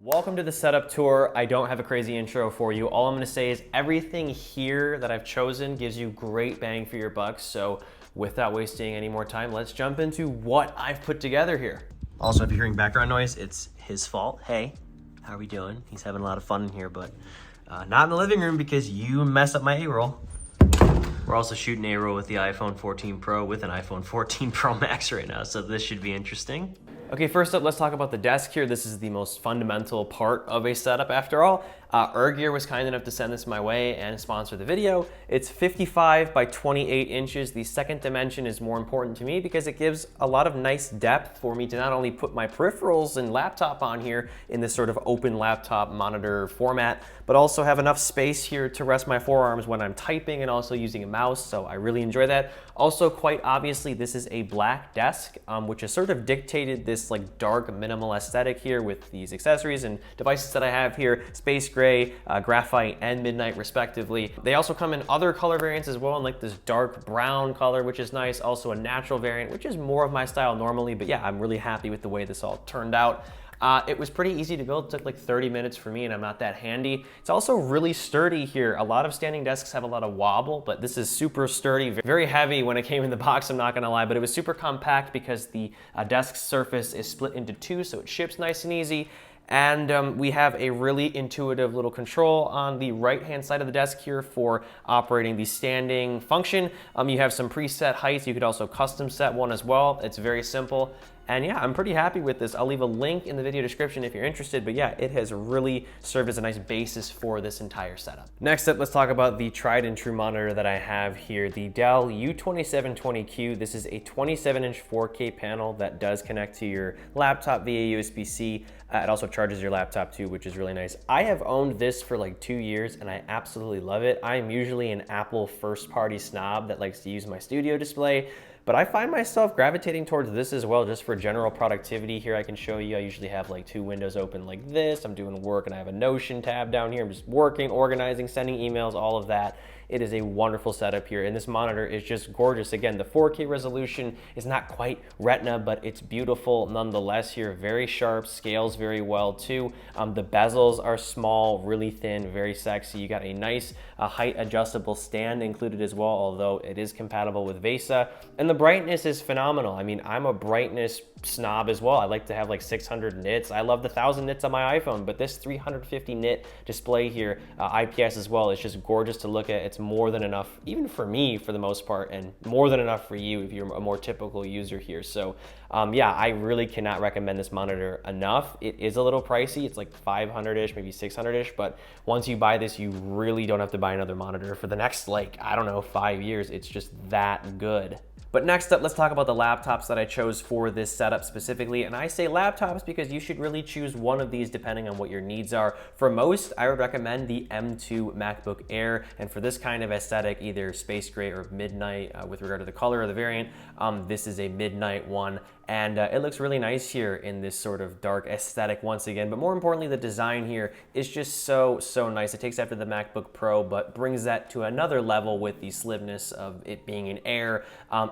Welcome to the setup tour. I don't have a crazy intro for you. All I'm gonna say is everything here that I've chosen gives you great bang for your buck. So without wasting any more time, let's jump into what I've put together here. Also, if you're hearing background noise, it's his fault. Hey, how are we doing? He's having a lot of fun in here, but not in the living room because you mess up my A-roll. We're also shooting A-roll with the iPhone 14 Pro with an iPhone 14 Pro Max right now, so this should be interesting. Okay, first up, let's talk about the desk here. This is the most fundamental part of a setup after all. ErGear was kind enough to send this my way and sponsor the video. It's 55 by 28 inches. The second dimension is more important to me because it gives a lot of nice depth for me to not only put my peripherals and laptop on here in this sort of open laptop monitor format, but also have enough space here to rest my forearms when I'm typing and also using a mouse, so I really enjoy that. Also, quite obviously, this is a black desk, which has sort of dictated this like dark minimal aesthetic here with these accessories and devices that I have here, space gray, graphite, and midnight respectively. They also come in other color variants as well, in like this dark brown color, which is nice. Also a natural variant, which is more of my style normally, but yeah, I'm really happy with the way this all turned out. It was pretty easy to build. It took like 30 minutes for me and I'm not that handy. It's also really sturdy here. A lot of standing desks have a lot of wobble, but this is super sturdy, very heavy when it came in the box, I'm not gonna lie, but it was super compact because the desk surface is split into two, so it ships nice and easy. And we have a really intuitive little control on the right-hand side of the desk here for operating the standing function. You have some preset heights. You could also custom set one as well. It's very simple. And yeah, I'm pretty happy with this. I'll leave a link in the video description if you're interested, but yeah, it has really served as a nice basis for this entire setup. Next up, let's talk about the tried and true monitor that I have here, the Dell U2720Q. This is a 27-inch 4K panel that does connect to your laptop via USB-C. It also charges your laptop too, which is really nice. I have owned this for like 2 years and I absolutely love it. I am usually an Apple first-party snob that likes to use my studio display, but I find myself gravitating towards this as well just for general productivity. Here I can show you, I usually have like 2 windows open like this. I'm doing work and I have a Notion tab down here. I'm just working, organizing, sending emails, all of that. It is a wonderful setup here, and this monitor is just gorgeous. Again, the 4K resolution is not quite Retina, but it's beautiful nonetheless here. Very sharp, scales very well too. The bezels are small, really thin, very sexy. You got a nice height adjustable stand included as well, although it is compatible with VESA. And the brightness is phenomenal. I mean, I'm a brightness snob as well. I like to have like 600 nits. I love the 1000 nits on my iPhone, but this 350 nit display here, IPS as well, is just gorgeous to look at. It's more than enough, even for me for the most part, and more than enough for you if you're a more typical user here. So yeah, I really cannot recommend this monitor enough. It is a little pricey. It's like 500-ish, maybe 600-ish, but once you buy this, you really don't have to buy another monitor for the next, like, I don't know, 5 years. It's just that good. But next up, let's talk about the laptops that I chose for this setup specifically. And I say laptops because you should really choose one of these depending on what your needs are. For most, I would recommend the M2 MacBook Air. And for this kind of aesthetic, either space gray or midnight with regard to the color of the variant, this is a midnight one. And it looks really nice here in this sort of dark aesthetic once again. But more importantly, the design here is just so nice. It takes after the MacBook Pro, but brings that to another level with the slimness of it being an Air.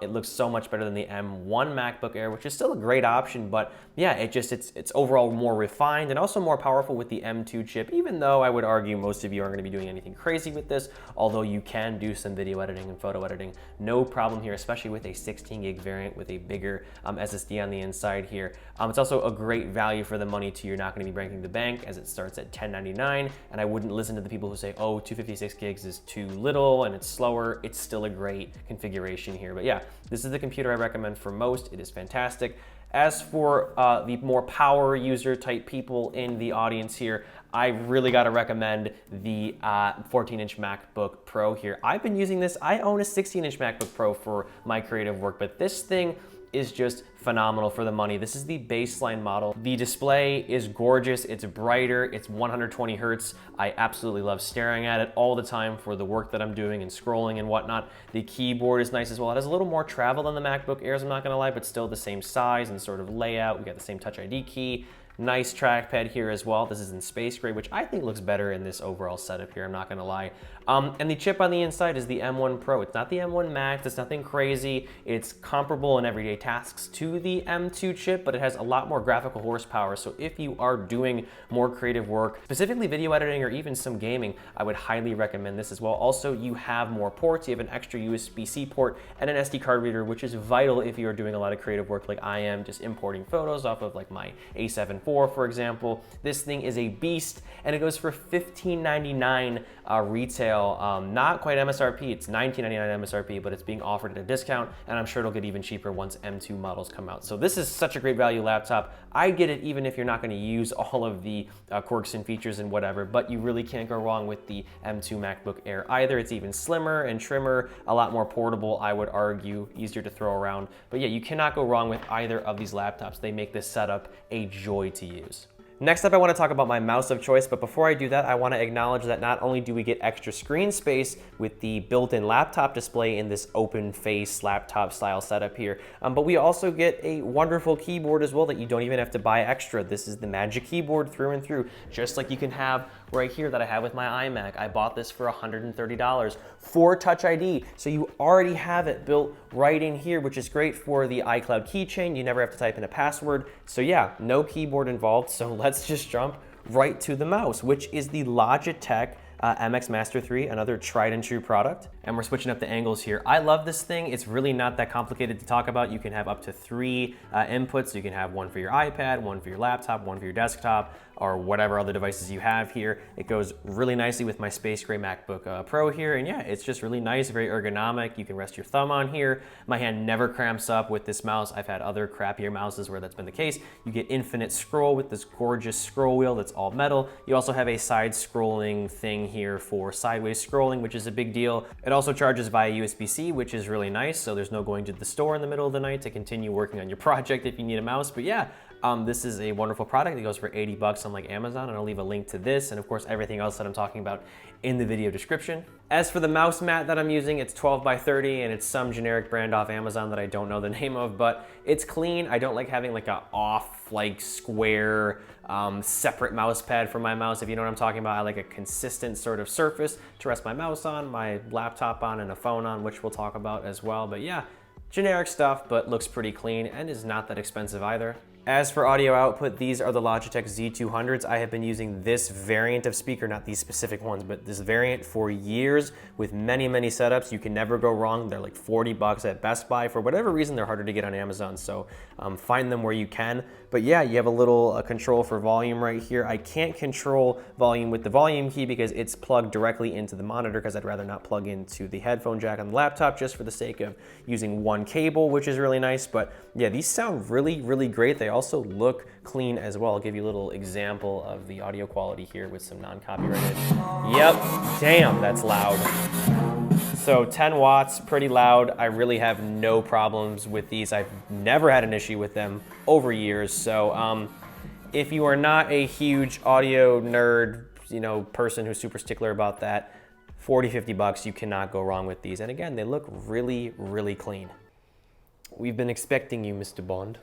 It looks so much better than the M1 MacBook Air, which is still a great option, but yeah, it's overall more refined and also more powerful with the M2 chip, even though I would argue most of you aren't gonna be doing anything crazy with this, although you can do some video editing and photo editing. No problem here, especially with a 16 gig variant with a bigger SSD on the inside here. It's also a great value for the money too. You're not gonna be breaking the bank as it starts at $10.99, and I wouldn't listen to the people who say, oh, 256 gigs is too little and it's slower. It's still a great configuration here. But yeah, this is the computer I recommend for most. It is fantastic. As for the more power user type people in the audience here, I really got to recommend the 14-inch MacBook Pro here. I've been using this. I own a 16-inch MacBook Pro for my creative work, but this thing is just phenomenal for the money. This is the baseline model. The display is gorgeous. It's brighter. It's 120 hertz. I absolutely love staring at it all the time for the work that I'm doing and scrolling and whatnot. The keyboard is nice as well. It has a little more travel than the MacBook Airs, I'm not gonna lie, but still the same size and sort of layout. We got the same Touch ID key. Nice trackpad here as well. This is in space gray, which I think looks better in this overall setup here, I'm not gonna lie. And the chip on the inside is the M1 Pro. It's not the M1 Max, it's nothing crazy. It's comparable in everyday tasks to the M2 chip, but it has a lot more graphical horsepower. So if you are doing more creative work, specifically video editing or even some gaming, I would highly recommend this as well. Also, you have more ports. You have an extra USB-C port and an SD card reader, which is vital if you are doing a lot of creative work like I am, just importing photos off of like my A7 IV, for example. This thing is a beast, and it goes for $15.99 retail. Not quite MSRP, it's $19.99 MSRP, but it's being offered at a discount, and I'm sure it'll get even cheaper once M2 models come out. So this is such a great value laptop. I get it even if you're not gonna use all of the quirks and features and whatever, but you really can't go wrong with the M2 MacBook Air either. It's even slimmer and trimmer, a lot more portable, I would argue, easier to throw around. But yeah, you cannot go wrong with either of these laptops. They make this setup a joy to use. Next up, I want to talk about my mouse of choice, but before I do that, I want to acknowledge that not only do we get extra screen space with the built-in laptop display in this open face laptop style setup here, but we also get a wonderful keyboard as well that you don't even have to buy extra. This is the Magic Keyboard through and through, just like you can have right here that I have with my iMac. I bought this for $130 for Touch ID, so you already have it built right in here, which is great for the iCloud keychain. You never have to type in a password. So yeah, no keyboard involved, so let's just jump right to the mouse, which is the Logitech MX Master 3, another tried and true product. And we're switching up the angles here. I love this thing. It's really not that complicated to talk about. You can have up to 3 inputs. You can have one for your iPad, one for your laptop, one for your desktop, or whatever other devices you have here. It goes really nicely with my space gray MacBook Pro here. And yeah, it's just really nice, very ergonomic. You can rest your thumb on here. My hand never cramps up with this mouse. I've had other crappier mouses where that's been the case. You get infinite scroll with this gorgeous scroll wheel that's all metal. You also have a side scrolling thing here for sideways scrolling, which is a big deal. It also charges via USB-C, which is really nice. So there's no going to the store in the middle of the night to continue working on your project if you need a mouse. But yeah, this is a wonderful product. It goes for 80 bucks on like Amazon, and I'll leave a link to this and of course everything else that I'm talking about in the video description. As for the mouse mat that I'm using, it's 12 by 30 and it's some generic brand off Amazon that I don't know the name of, but it's clean. I don't like having like a off, like square, separate mouse pad for my mouse, if you know what I'm talking about. I like a consistent sort of surface to rest my mouse on, my laptop on, and a phone on, which we'll talk about as well. But yeah, generic stuff, but looks pretty clean and is not that expensive either. As for audio output, these are the Logitech Z200s. I have been using this variant of speaker, not these specific ones, but this variant for years with many, many setups. You can never go wrong. They're like 40 bucks at Best Buy. For whatever reason, they're harder to get on Amazon, so find them where you can. But yeah, you have a little control for volume right here. I can't control volume with the volume key because it's plugged directly into the monitor, because I'd rather not plug into the headphone jack on the laptop just for the sake of using one cable, which is really nice. But yeah, these sound really, really great. They also look clean as well. I'll give you a little example of the audio quality here with some non-copyrighted. Yep, damn, that's loud. So 10 watts, pretty loud. I really have no problems with these. I've never had an issue with them over years. So if you are not a huge audio nerd, person who's super stickler about that, 40, 50 bucks, you cannot go wrong with these. And again, they look really, really clean. We've been expecting you, Mr. Bond.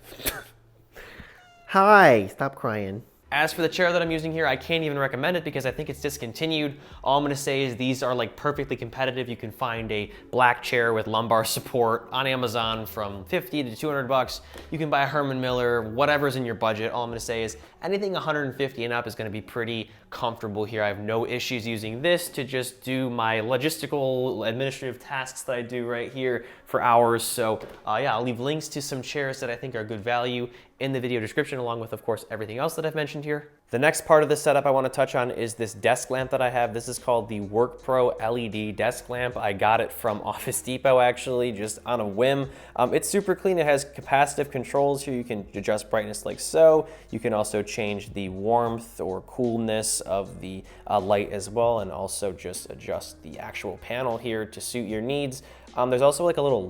Hi, stop crying. As for the chair that I'm using here, I can't even recommend it because I think it's discontinued. All I'm gonna say is these are like perfectly competitive. You can find a black chair with lumbar support on Amazon from 50 to 200 bucks. You can buy a Herman Miller, whatever's in your budget. All I'm gonna say is anything 150 and up is gonna be pretty comfortable here. I have no issues using this to just do my logistical administrative tasks that I do right here for hours. So yeah, I'll leave links to some chairs that I think are good value in the video description, along with, of course, everything else that I've mentioned here. The next part of the setup I want to touch on is this desk lamp that I have. This is called the WorkPro LED desk lamp. I got it from Office Depot, actually, just on a whim. It's super clean. It has capacitive controls here. You can adjust brightness like so. You can also change the warmth or coolness of the light as well, and also just adjust the actual panel here to suit your needs. There's also like a little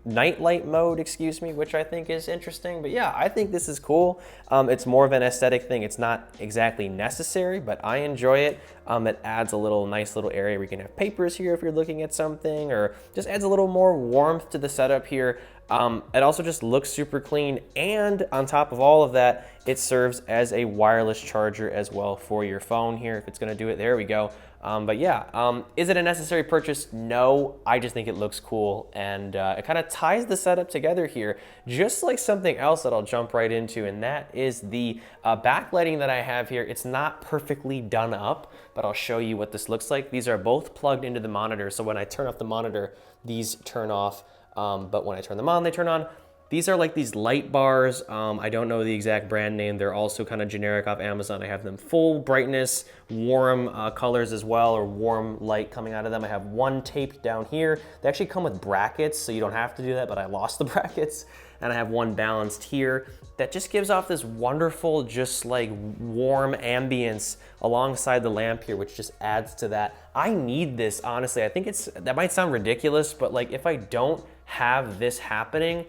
night light mode, which I think is interesting. But yeah, I think this is cool. It's more of an aesthetic thing. It's not exactly necessary, but I enjoy it. It adds a nice little area where you can have papers here if you're looking at something, or just adds a little more warmth to the setup here. It also just looks super clean, and on top of all of that, it serves as a wireless charger as well for your phone here, if it's gonna do it. There we go. But yeah, is it a necessary purchase? No, I just think it looks cool, and it kind of ties the setup together here, just like something else that I'll jump right into, and that is the backlighting that I have here. It's not perfectly done up, but I'll show you what this looks like. These are both plugged into the monitor, so when I turn off the monitor, these turn off, but when I turn them on, they turn on. These are like these light bars. I don't know the exact brand name. They're also kind of generic off Amazon. I have them full brightness, warm colors as well, or warm light coming out of them. I have one taped down here. They actually come with brackets, so you don't have to do that, but I lost the brackets. And I have one balanced here that just gives off this wonderful, just like warm ambience alongside the lamp here, which just adds to that. I need this, honestly. I think that might sound ridiculous, but like if I don't have this happening,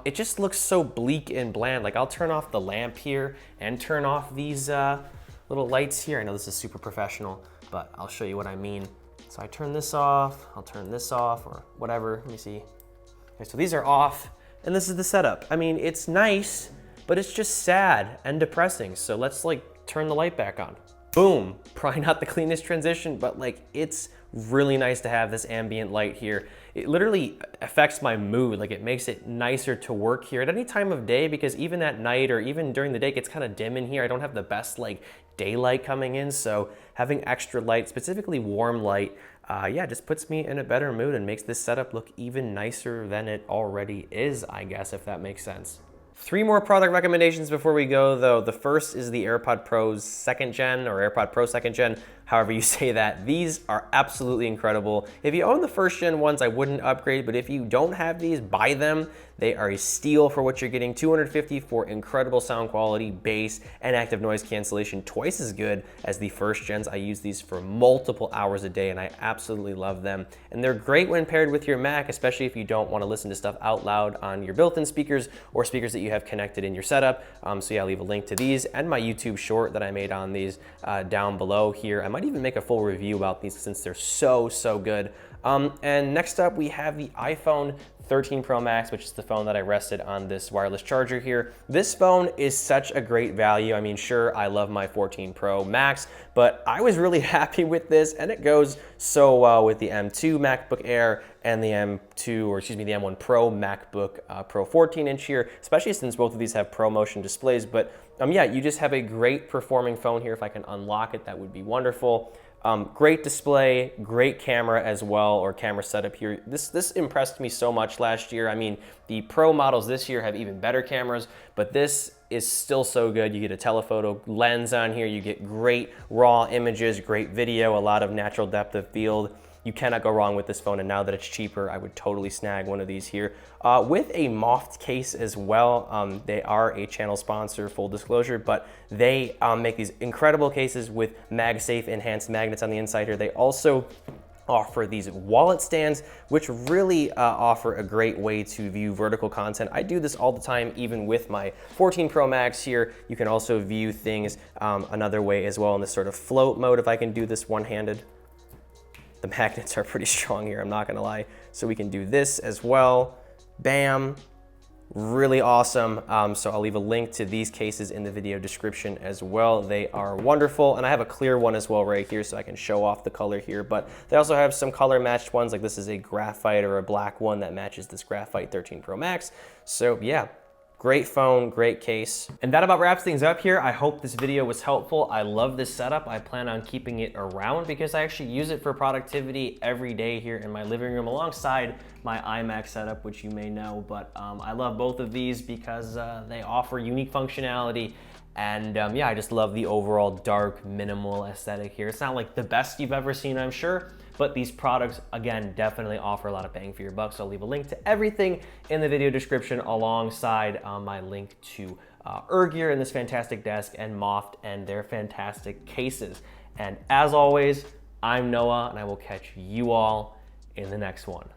it just looks so bleak and bland. Like I'll turn off the lamp here and turn off these little lights here. I know this is super professional, but I'll show you what I mean. So I turn this off, I'll turn this off or whatever, let me see. Okay, so these are off and this is the setup. I mean, it's nice, but it's just sad and depressing. So let's like turn the light back on. Boom, probably not the cleanest transition, but like it's really nice to have this ambient light here. It literally affects my mood. Like it makes it nicer to work here at any time of day, because even at night or even during the day, it gets kind of dim in here. I don't have the best like daylight coming in. So having extra light, specifically warm light, yeah, just puts me in a better mood and makes this setup look even nicer than it already is, I guess, if that makes sense. 3 more product recommendations before we go though. The first is the AirPod Pro's 2nd gen, or AirPod Pro 2nd gen, however you say that. These are absolutely incredible. If you own the 1st gen ones, I wouldn't upgrade, but if you don't have these, buy them. They are a steal for what you're getting. $250 for incredible sound quality, bass, and active noise cancellation, twice as good as the 1st gens. I use these for multiple hours a day and I absolutely love them. And they're great when paired with your Mac, especially if you don't want to listen to stuff out loud on your built-in speakers or speakers that you have connected in your setup. So yeah, I'll leave a link to these and my YouTube short that I made on these down below here. I might even make a full review about these since they're so good. And next up we have the iPhone 13 Pro Max, which is the phone that I rested on this wireless charger here. This phone is such a great value. I mean, sure, I love my 14 Pro Max, but I was really happy with this, and it goes so well with the M2 MacBook Air and the M2, or excuse me, the M1 Pro MacBook Pro 14-inch here, especially since both of these have ProMotion displays. But yeah, you just have a great performing phone here. If I can unlock it, that would be wonderful. Great display, great camera as well, or camera setup here. This impressed me so much last year. I mean, the Pro models this year have even better cameras, but this is still so good. You get a telephoto lens on here, you get great raw images, great video, a lot of natural depth of field. You cannot go wrong with this phone, and now that it's cheaper, I would totally snag one of these here. With a mocked case as well. They are a channel sponsor, full disclosure, but they make these incredible cases with MagSafe enhanced magnets on the inside here. They also offer these wallet stands, which really offer a great way to view vertical content. I do this all the time, even with my 14 Pro Max here. You can also view things another way as well in this sort of float mode, if I can do this one-handed. The magnets are pretty strong here, I'm not gonna lie. So we can do this as well. Bam, really awesome. So I'll leave a link to these cases in the video description as well. They are wonderful, and I have a clear one as well right here so I can show off the color here, but they also have some color matched ones, like this is a graphite or a black one that matches this graphite 13 Pro Max. So yeah, great phone, great case. And that about wraps things up here. I hope this video was helpful. I love this setup. I plan on keeping it around because I actually use it for productivity every day here in my living room alongside my iMac setup, which you may know. But I love both of these because they offer unique functionality. And yeah, I just love the overall dark, minimal aesthetic here. It's not like the best you've ever seen, I'm sure, but these products, again, definitely offer a lot of bang for your buck. So I'll leave a link to everything in the video description alongside my link to ErGear and this fantastic desk, and Moft and their fantastic cases. And as always, I'm Noah, and I will catch you all in the next one.